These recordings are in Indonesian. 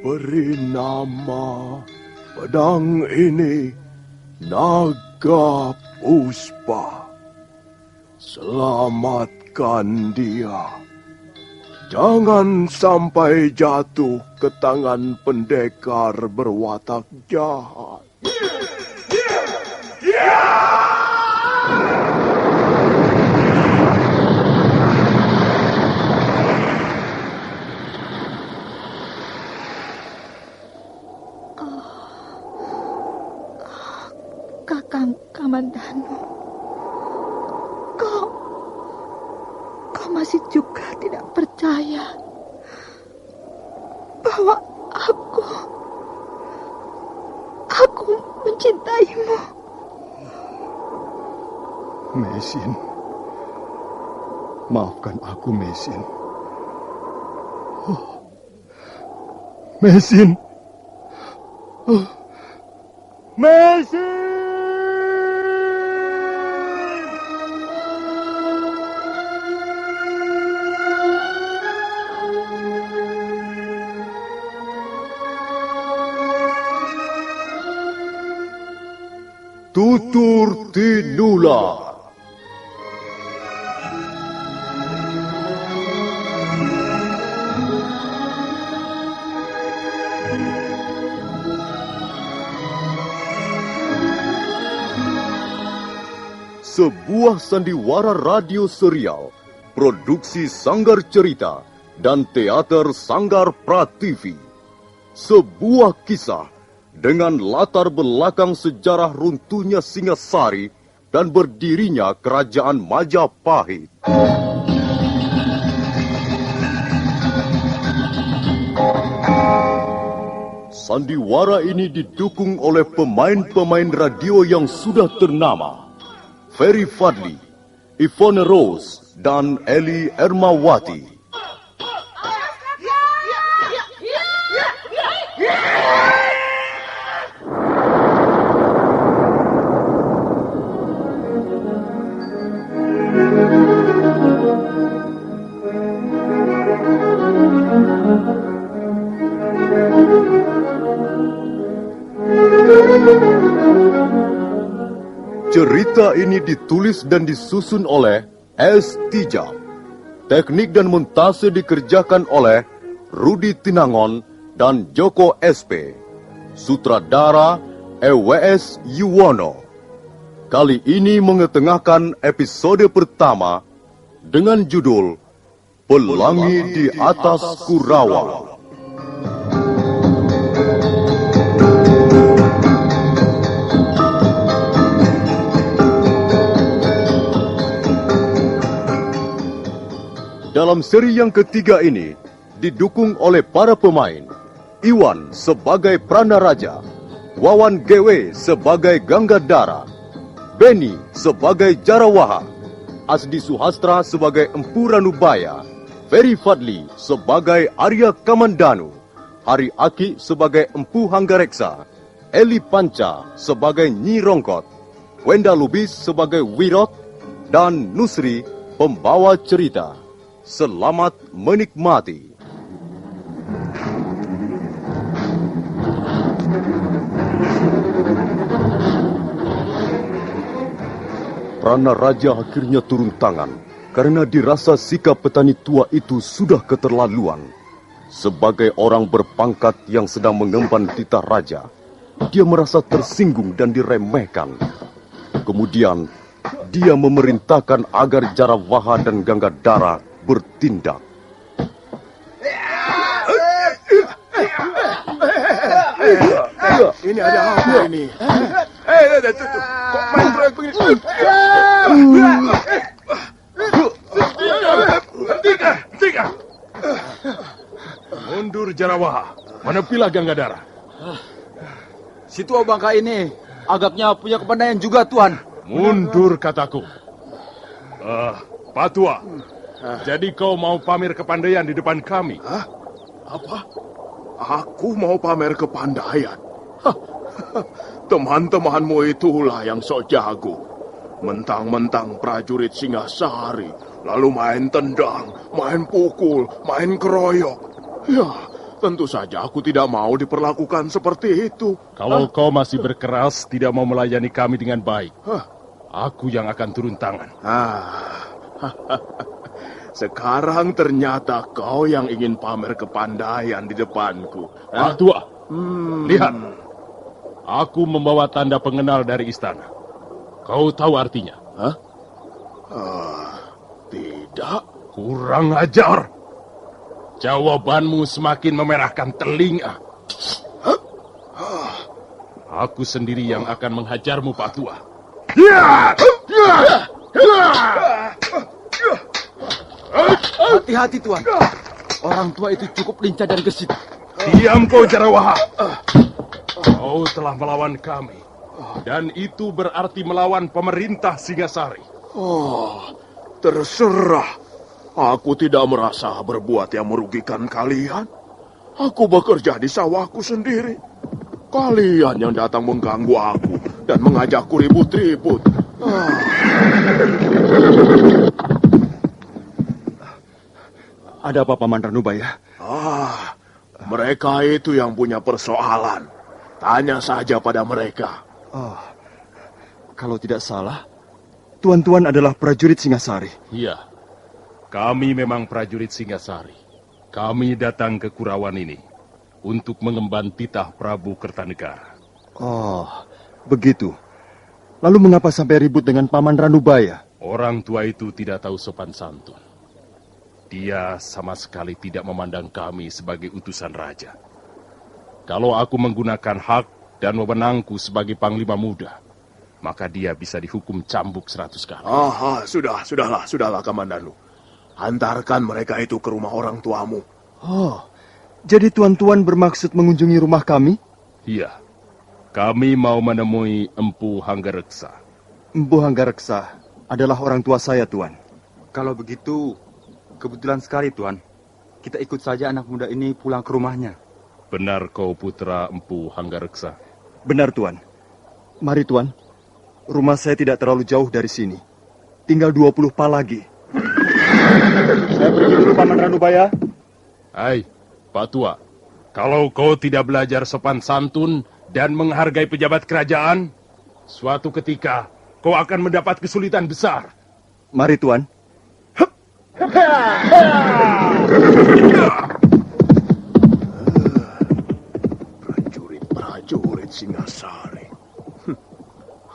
Beri nama pedang ini Naga Puspa. Selamatkan dia. Jangan sampai jatuh ke tangan pendekar berwatak jahat. Kakang Kamandanu, kau masih juga tidak percaya bahwa aku mencintaimu. Mesin, maafkan aku, Mesin. Mesin. Mesin! Tutur Tinula. Sebuah sandiwara radio serial, produksi Sanggar Cerita dan Teater Sanggar Prativi. Sebuah kisah dengan latar belakang sejarah runtuhnya Singasari dan berdirinya Kerajaan Majapahit. Sandiwara ini didukung oleh pemain-pemain radio yang sudah ternama. Ferry Fadli, Ivone Rose, dan Eli Ermawati. Cerita ini ditulis dan disusun oleh S. Tijab. Teknik dan montase dikerjakan oleh Rudi Tinangon dan Joko SP. Sutradara EWS Yuwono. Kali ini mengetengahkan episode pertama dengan judul Pelangi di Atas Kurawa. Dalam seri yang ketiga ini, didukung oleh para pemain. Iwan sebagai Pranaraja, Wawan GW sebagai Ganggadara, Beni sebagai Jarawaha, Asdi Suhastra sebagai Empu Ranubaya, Ferry Fadli sebagai Arya Kamandanu, Hari Aki sebagai Empu Hanggareksa, Eli Panca sebagai Nyi Rongkot, Wenda Lubis sebagai Wirot, dan Nusri pembawa cerita. Selamat menikmati. Pranaraja akhirnya turun tangan karena dirasa sikap petani tua itu sudah keterlaluan. Sebagai orang berpangkat yang sedang mengemban titah raja, dia merasa tersinggung dan diremehkan. Kemudian, dia memerintahkan agar Jarawaha dan Ganggadara bertindak. Ini ada apa ini? Kok main proyek begini? Hentikan! Mundur Jarawaha, menepilah Ganggadara. Si tua bangka ini agaknya punya kepandaian juga, Tuan. Mundur kataku. Pak Tua, jadi kau mau pamer kepandaian di depan kami? Hah? Apa? Aku mau pamer kepandaian? Teman-temanmu itulah yang sok jago. Mentang-mentang prajurit Singasari, lalu main tendang, main pukul, main keroyok. Ya, tentu saja aku tidak mau diperlakukan seperti itu. Kalau kau masih berkeras tidak mau melayani kami dengan baik, Hah? aku yang akan turun tangan. Sekarang ternyata kau yang ingin pamer kepandaian di depanku. Pak Tua, lihat. Aku membawa tanda pengenal dari istana. Kau tahu artinya? Tidak. Kurang ajar. Jawabanmu semakin memerahkan telinga. Aku sendiri yang akan menghajarmu, Pak Tua. Hati-hati, Tuan. Orang tua itu cukup lincah dan gesit. Diam kau, Jarawaha. Kau telah melawan kami. Dan itu berarti melawan pemerintah Singasari. Terserah. Aku tidak merasa berbuat yang merugikan kalian. Aku bekerja di sawahku sendiri. Kalian yang datang mengganggu aku dan mengajakku ribut-ribut. Ada apa, Paman Ranubaya? Mereka itu yang punya persoalan. Tanya saja pada mereka. Kalau tidak salah, tuan-tuan adalah prajurit Singasari. Iya, kami memang prajurit Singasari. Kami datang ke Kurawan ini untuk mengemban titah Prabu Kertanegara. Oh, begitu. Lalu mengapa sampai ribut dengan Paman Ranubaya? Orang tua itu tidak tahu sopan santun. Dia sama sekali tidak memandang kami sebagai utusan raja. Kalau aku menggunakan hak dan wewenangku sebagai panglima muda, maka dia bisa dihukum cambuk 100 kali. Sudahlah, Kamandanu. Hantarkan mereka itu ke rumah orang tuamu. Jadi tuan-tuan bermaksud mengunjungi rumah kami? Iya, kami mau menemui Empu Hanggareksa. Empu Hanggareksa adalah orang tua saya, Tuan. Kalau begitu, kebetulan sekali, Tuan. Kita ikut saja anak muda ini pulang ke rumahnya. Benar kau putra Empu Hanggareksa? Benar, Tuan. Mari, Tuan. Rumah saya tidak terlalu jauh dari sini. Tinggal 20 pa lagi. Saya pergi dulu, Paman Ranubaya. Hai, Pak Tua. Kalau kau tidak belajar sopan santun dan menghargai pejabat kerajaan, suatu ketika kau akan mendapat kesulitan besar. Mari, Tuan. Prajurit Singasari.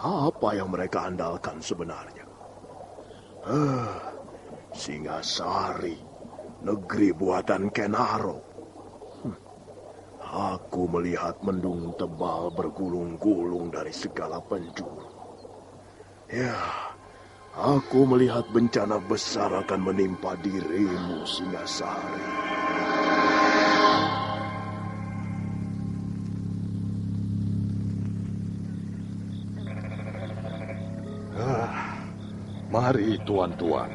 Apa yang mereka andalkan sebenarnya? Singasari, negeri buatan Kenaro. Aku melihat mendung tebal bergulung-gulung dari segala penjuru. Ya, aku melihat bencana besar akan menimpa dirimu, Singasari. Mari tuan-tuan,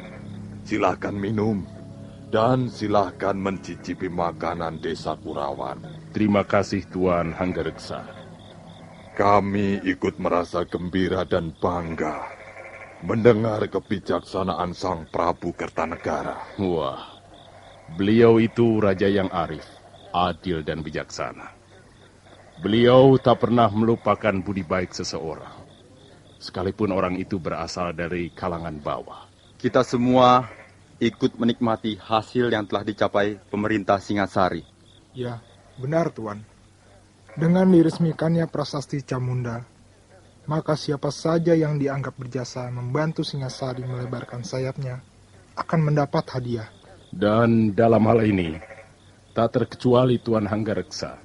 silakan minum dan silakan mencicipi makanan desa Kurawan. Terima kasih Tuan Hanggareksa. Kami ikut merasa gembira dan bangga mendengar kebijaksanaan Sang Prabu Kertanegara. Wah, beliau itu raja yang arif, adil dan bijaksana. Beliau tak pernah melupakan budi baik seseorang. Sekalipun orang itu berasal dari kalangan bawah. Kita semua ikut menikmati hasil yang telah dicapai pemerintah Singasari. Ya, benar Tuan. Dengan diresmikannya prasasti Camunda, maka siapa saja yang dianggap berjasa membantu Singasari melebarkan sayapnya akan mendapat hadiah. Dan dalam hal ini, tak terkecuali Tuan Hanggareksa.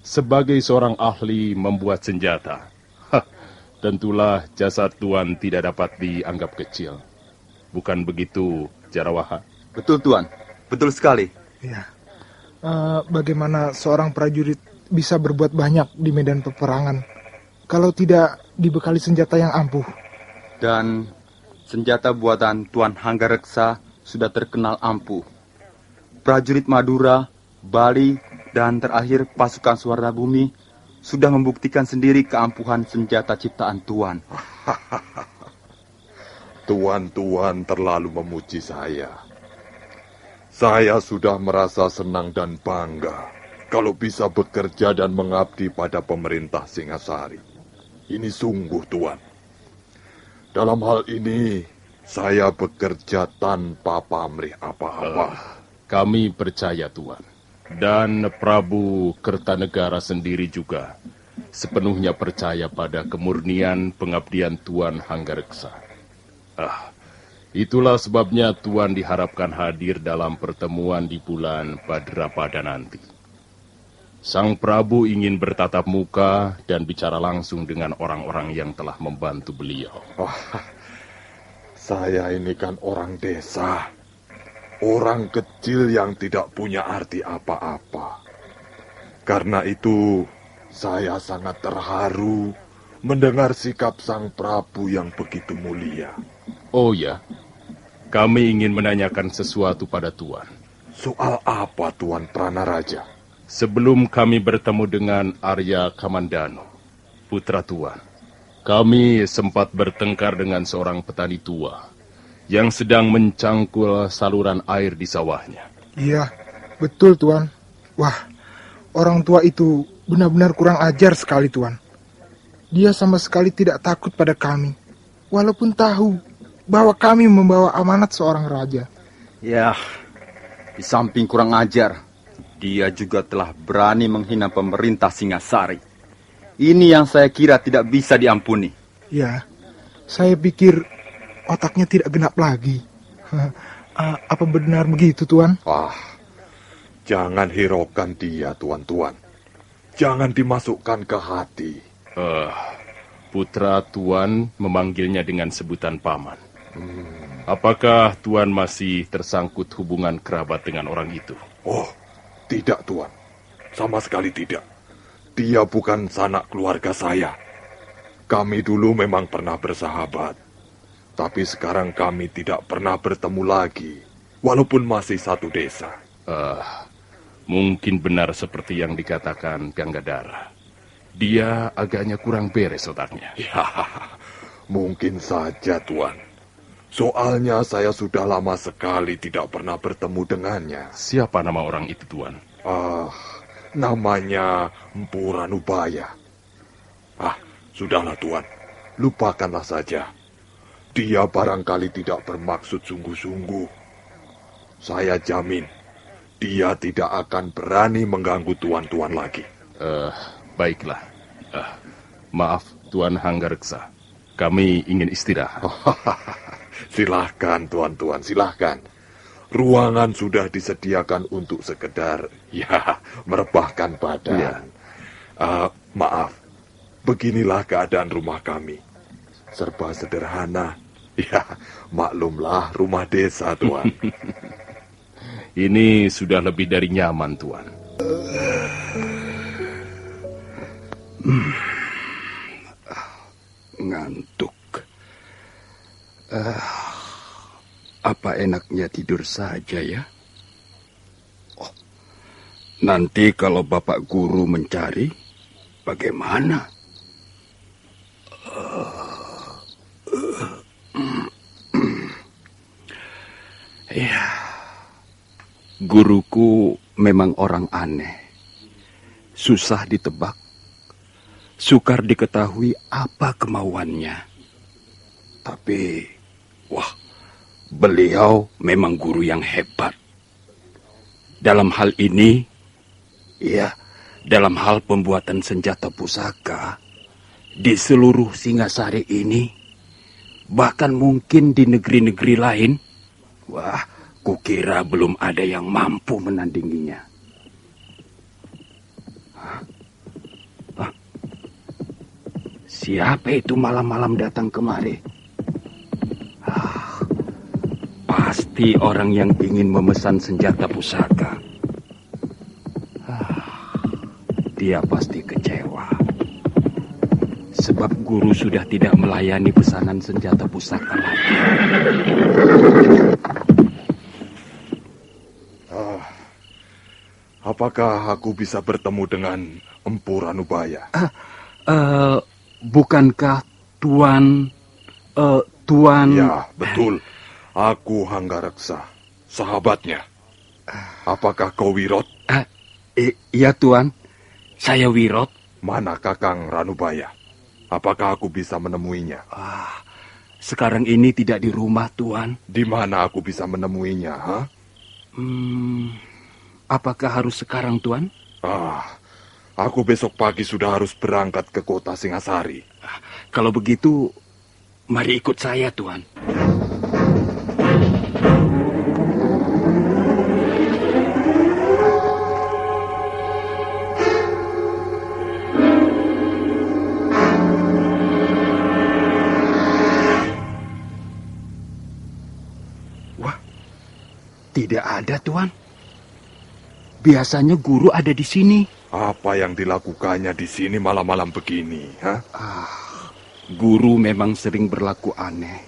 Sebagai seorang ahli membuat senjata, tentulah jasa Tuan tidak dapat dianggap kecil. Bukan begitu, Jarawaha? Betul, Tuan. Betul sekali. Ya. Bagaimana seorang prajurit bisa berbuat banyak di medan peperangan kalau tidak dibekali senjata yang ampuh? Dan senjata buatan Tuan Hanggareksa sudah terkenal ampuh. Prajurit Madura, Bali, dan terakhir pasukan Suara Bumi sudah membuktikan sendiri keampuhan senjata ciptaan Tuan. Tuan-tuan terlalu memuji saya. Saya sudah merasa senang dan bangga kalau bisa bekerja dan mengabdi pada pemerintah Singasari. Ini sungguh, Tuan. Dalam hal ini, saya bekerja tanpa pamrih apa-apa. Kami percaya, Tuan. Dan Prabu Kertanegara sendiri juga sepenuhnya percaya pada kemurnian pengabdian Tuan Hanggareksa. Itulah sebabnya Tuan diharapkan hadir dalam pertemuan di bulan Badrapada nanti. Sang Prabu ingin bertatap muka dan bicara langsung dengan orang-orang yang telah membantu beliau. Saya ini kan orang desa. Orang kecil yang tidak punya arti apa-apa. Karena itu, saya sangat terharu mendengar sikap Sang Prabu yang begitu mulia. Oh ya, kami ingin menanyakan sesuatu pada Tuan. Soal apa, Tuan Pranaraja? Sebelum kami bertemu dengan Arya Kamandano, putra Tuan, kami sempat bertengkar dengan seorang petani tua yang sedang mencangkul saluran air di sawahnya. Iya, betul Tuan. Wah, orang tua itu benar-benar kurang ajar sekali Tuan. Dia sama sekali tidak takut pada kami, walaupun tahu bahwa kami membawa amanat seorang raja. Ya, di samping kurang ajar, dia juga telah berani menghina pemerintah Singasari. Ini yang saya kira tidak bisa diampuni. Ya, saya pikir otaknya tidak genap lagi. Apa benar begitu, Tuan? Jangan hiraukan dia, Tuan-tuan. Jangan dimasukkan ke hati. Putra Tuan memanggilnya dengan sebutan paman. Apakah Tuan masih tersangkut hubungan kerabat dengan orang itu? Oh, tidak, Tuan. Sama sekali tidak. Dia bukan sanak keluarga saya. Kami dulu memang pernah bersahabat. Tapi sekarang kami tidak pernah bertemu lagi, walaupun masih satu desa. Mungkin benar seperti yang dikatakan Ganggadara. Dia agaknya kurang beres otaknya. Ya, mungkin saja, Tuan. Soalnya saya sudah lama sekali tidak pernah bertemu dengannya. Siapa nama orang itu, Tuan? Namanya Empu Ranubaya. Sudahlah, Tuan. Lupakanlah saja. Dia barangkali tidak bermaksud sungguh-sungguh. Saya jamin, dia tidak akan berani mengganggu tuan-tuan lagi. Baiklah. Maaf, Tuan Hanggareksa. Kami ingin istirahat. Silahkan, tuan-tuan, silahkan. Ruangan sudah disediakan untuk sekedar, merebahkan badan. Maaf, beginilah keadaan rumah kami. Serba sederhana. Ya, maklumlah rumah desa, Tuan. Ini sudah lebih dari nyaman, Tuan. Ngantuk. Apa enaknya tidur saja ya? Nanti kalau Bapak Guru mencari, bagaimana? Ya, guruku memang orang aneh, susah ditebak, sukar diketahui apa kemauannya. Tapi, beliau memang guru yang hebat. Dalam hal ini, dalam hal pembuatan senjata pusaka, di seluruh Singasari ini, bahkan mungkin di negeri-negeri lain, kukira belum ada yang mampu menandinginya. Siapa itu malam-malam datang kemari? Pasti orang yang ingin memesan senjata pusaka. Dia pasti kecewa. Sebab guru sudah tidak melayani pesanan senjata pusaka lagi. Apakah aku bisa bertemu dengan Empu Ranubaya? Bukankah Tuan... Ya, betul. Aku Hanggareksa, sahabatnya. Apakah kau Wirot? Iya, Tuan. Saya Wirot. Mana Kakang Ranubaya? Apakah aku bisa menemuinya? Sekarang ini tidak di rumah, Tuan. Di mana aku bisa menemuinya, ha? Apakah harus sekarang, Tuan? Aku besok pagi sudah harus berangkat ke kota Singasari. Kalau begitu, mari ikut saya, Tuan. Tidak ada, Tuan. Biasanya guru ada di sini. Apa yang dilakukannya di sini malam-malam begini, ha? Guru memang sering berlaku aneh.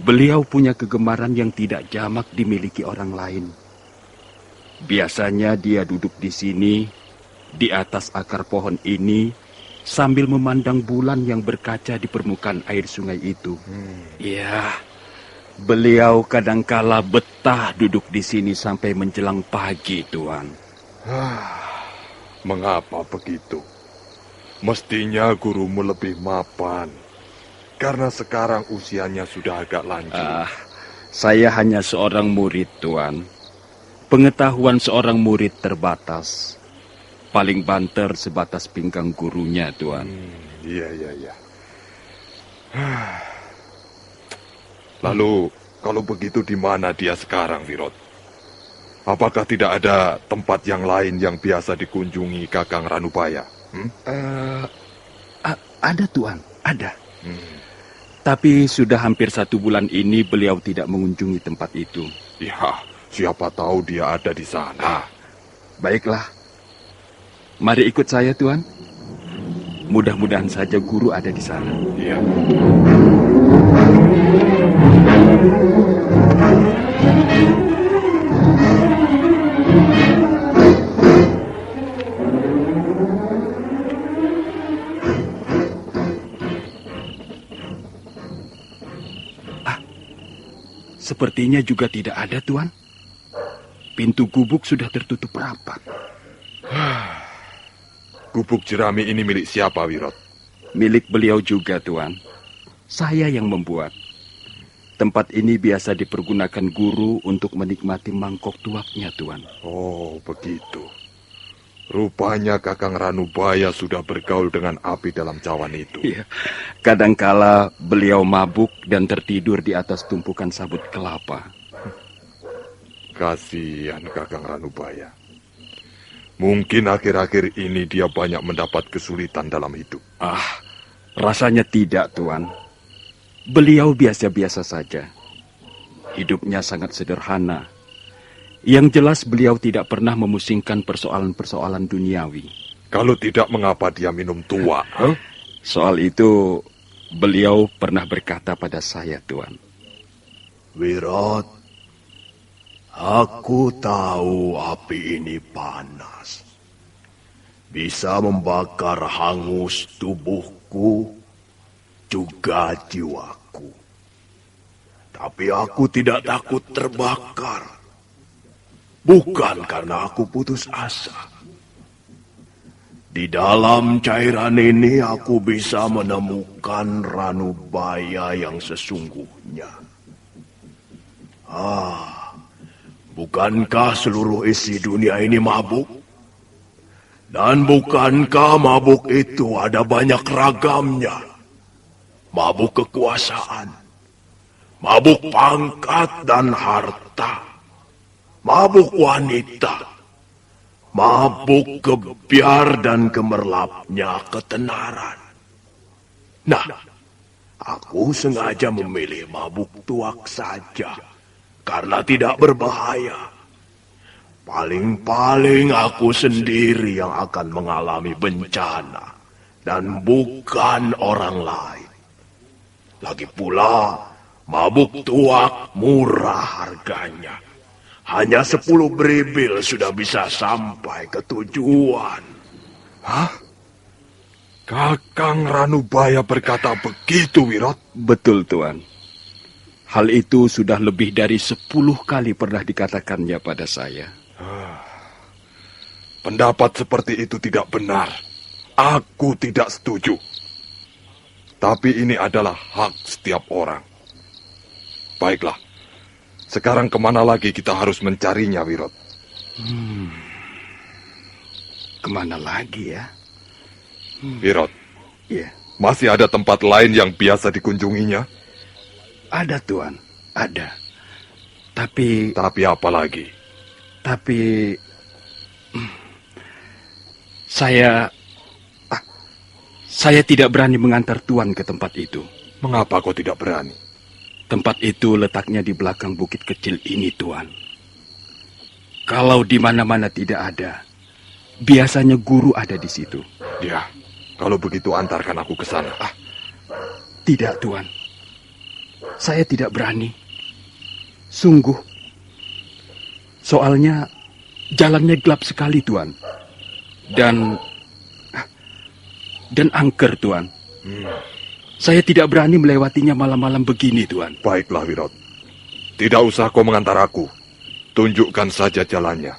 Beliau punya kegemaran yang tidak jamak dimiliki orang lain. Biasanya dia duduk di sini, di atas akar pohon ini, sambil memandang bulan yang berkaca di permukaan air sungai itu. Ya, beliau kadangkala betah duduk di sini sampai menjelang pagi, Tuan. Mengapa begitu? Mestinya gurumu lebih mapan. Karena sekarang usianya sudah agak lanjut. Saya hanya seorang murid, Tuan. Pengetahuan seorang murid terbatas. Paling banter sebatas pinggang gurunya, Tuan. Iya. Lalu, kalau begitu di mana dia sekarang, Wirot? Apakah tidak ada tempat yang lain yang biasa dikunjungi Kakang Ranubaya? Ada, Tuan, ada. Tapi sudah hampir 1 bulan ini beliau tidak mengunjungi tempat itu. Ya, siapa tahu dia ada di sana. Baiklah. Mari ikut saya, Tuan. Mudah-mudahan saja guru ada di sana. Iya. Sepertinya juga tidak ada, Tuan. Pintu gubuk sudah tertutup rapat. Gubuk jerami ini milik siapa, Wirot? Milik beliau juga, Tuan. Saya yang membuat. Tempat ini biasa dipergunakan guru untuk menikmati mangkok tuaknya, Tuan. Oh, begitu. Rupanya Kakang Ranubaya sudah bergaul dengan api dalam cawan itu. Iya. Kadangkala beliau mabuk dan tertidur di atas tumpukan sabut kelapa. Kasihan Kakang Ranubaya. Mungkin akhir-akhir ini dia banyak mendapat kesulitan dalam hidup. Rasanya tidak, Tuan. Beliau biasa-biasa saja. Hidupnya sangat sederhana. Yang jelas beliau tidak pernah memusingkan persoalan-persoalan duniawi. Kalau tidak, mengapa dia minum tua? Soal itu, beliau pernah berkata pada saya, Tuan. Wirot, aku tahu api ini panas. Bisa membakar hangus tubuhku, juga jiwaku. Tapi aku tidak takut terbakar. Bukan karena aku putus asa. Di dalam cairan ini aku bisa menemukan Ranubaya yang sesungguhnya. Bukankah seluruh isi dunia ini mabuk? Dan bukankah mabuk itu ada banyak ragamnya? Mabuk kekuasaan, mabuk pangkat dan harta, mabuk wanita, mabuk kebiar dan gemerlapnya ketenaran. Nah, aku sengaja memilih mabuk tuak saja, karena tidak berbahaya. Paling-paling aku sendiri yang akan mengalami bencana, dan bukan orang lain. Lagi pula, mabuk tuak murah harganya. Hanya 10 beribil sudah bisa sampai ke tujuan. Kakang Ranubaya berkata begitu, Wirot? Betul, Tuan. Hal itu sudah lebih dari 10 kali pernah dikatakannya pada saya. pendapat seperti itu tidak benar. Aku tidak setuju. Tapi ini adalah hak setiap orang. Baiklah, sekarang kemana lagi kita harus mencarinya, Wirot? Kemana lagi ya? Wirot, Iya. masih ada tempat lain yang biasa dikunjunginya? Ada, Tuan. Ada. Tapi apa lagi? Tapi saya tidak berani mengantar Tuan ke tempat itu. Mengapa kau tidak berani? Tempat itu letaknya di belakang bukit kecil ini, Tuan. Kalau di mana-mana tidak ada, biasanya guru ada di situ. Ya, kalau begitu antarkan aku ke sana. Tidak, Tuan. Saya tidak berani. Sungguh. Soalnya jalannya gelap sekali, Tuan. Dan angker, Tuan. Saya tidak berani melewatinya malam-malam begini, Tuan. Baiklah, Wirot. Tidak usah kau mengantar aku. Tunjukkan saja jalannya.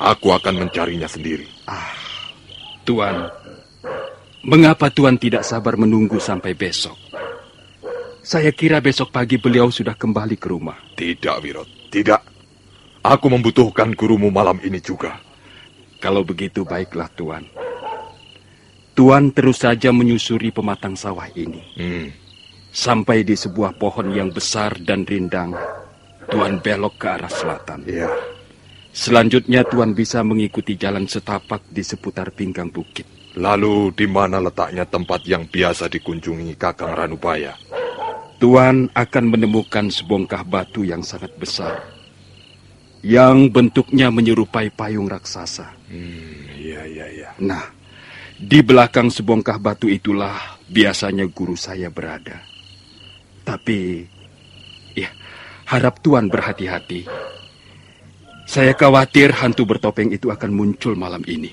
Aku akan mencarinya sendiri. Tuan, mengapa Tuan tidak sabar menunggu sampai besok? Saya kira besok pagi beliau sudah kembali ke rumah. Tidak, Wirot. Tidak. Aku membutuhkan gurumu malam ini juga. Kalau begitu, baiklah, Tuan. Tuan terus saja menyusuri pematang sawah ini. Sampai di sebuah pohon yang besar dan rindang, Tuan belok ke arah selatan. Iya. Selanjutnya Tuan bisa mengikuti jalan setapak di seputar pinggang bukit. Lalu di mana letaknya tempat yang biasa dikunjungi Kakang Ranubaya? Tuan akan menemukan sebongkah batu yang sangat besar, yang bentuknya menyerupai payung raksasa. Iya. Nah, di belakang sebongkah batu itulah biasanya guru saya berada. Tapi, ya, harap Tuan berhati-hati. Saya khawatir hantu bertopeng itu akan muncul malam ini.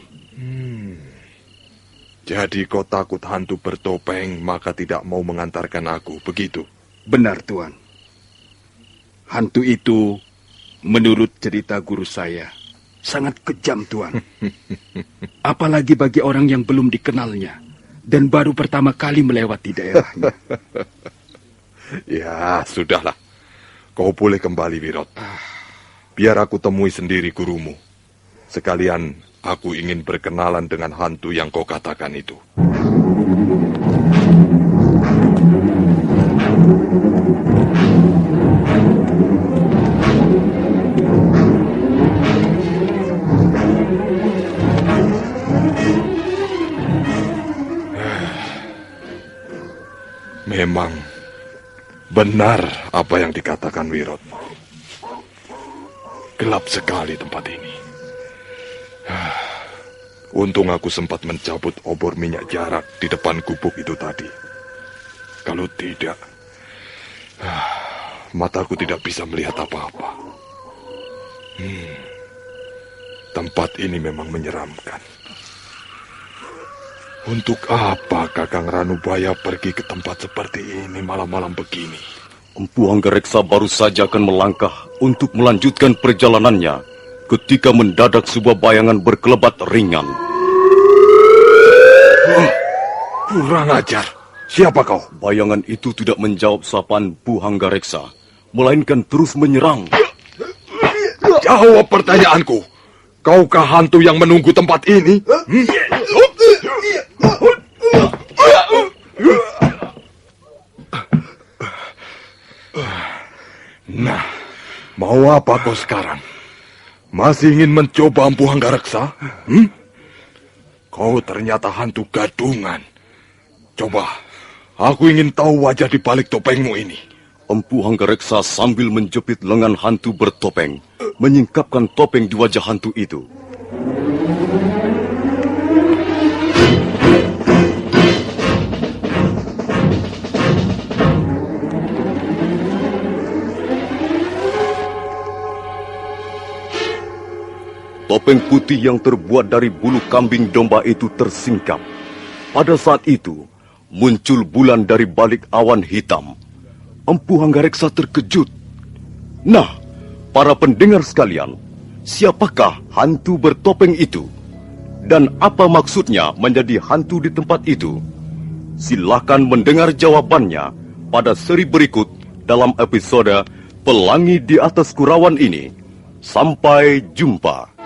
Jadi kau takut hantu bertopeng, maka tidak mau mengantarkan aku, begitu? Benar, Tuan. Hantu itu, menurut cerita guru saya, sangat kejam, Tuan. Apalagi bagi orang yang belum dikenalnya dan baru pertama kali melewati daerahnya. Ya, sudahlah. Kau boleh kembali, Wirot. Biar aku temui sendiri gurumu. Sekalian aku ingin berkenalan dengan hantu yang kau katakan itu. Memang benar apa yang dikatakan Wirot. Gelap sekali tempat ini. Untung aku sempat mencabut obor minyak jarak di depan gubuk itu tadi. Kalau tidak, mataku tidak bisa melihat apa-apa. Tempat ini memang menyeramkan. Untuk apa Kakang Ranubaya pergi ke tempat seperti ini malam-malam begini? Empu Hanggareksa baru saja akan melangkah untuk melanjutkan perjalanannya ketika mendadak sebuah bayangan berkelebat ringan. Kurang ajar. Siapa kau? Bayangan itu tidak menjawab sapaan Empu Hanggareksa, melainkan terus menyerang. Jawab pertanyaanku. Kaukah hantu yang menunggu tempat ini? Nah, mau apa kau sekarang? Masih ingin mencoba Empu Hanggareksa? Kau ternyata hantu gadungan. Coba, aku ingin tahu wajah di balik topengmu ini. Empu Hanggareksa sambil menjepit lengan hantu bertopeng, menyingkapkan topeng di wajah hantu itu. Topeng putih yang terbuat dari bulu kambing domba itu tersingkap. Pada saat itu, muncul bulan dari balik awan hitam. Empu Hanggareksa terkejut. Nah, para pendengar sekalian, siapakah hantu bertopeng itu? Dan apa maksudnya menjadi hantu di tempat itu? Silakan mendengar jawabannya pada seri berikut dalam episode Pelangi di Atas Kurawan ini. Sampai jumpa.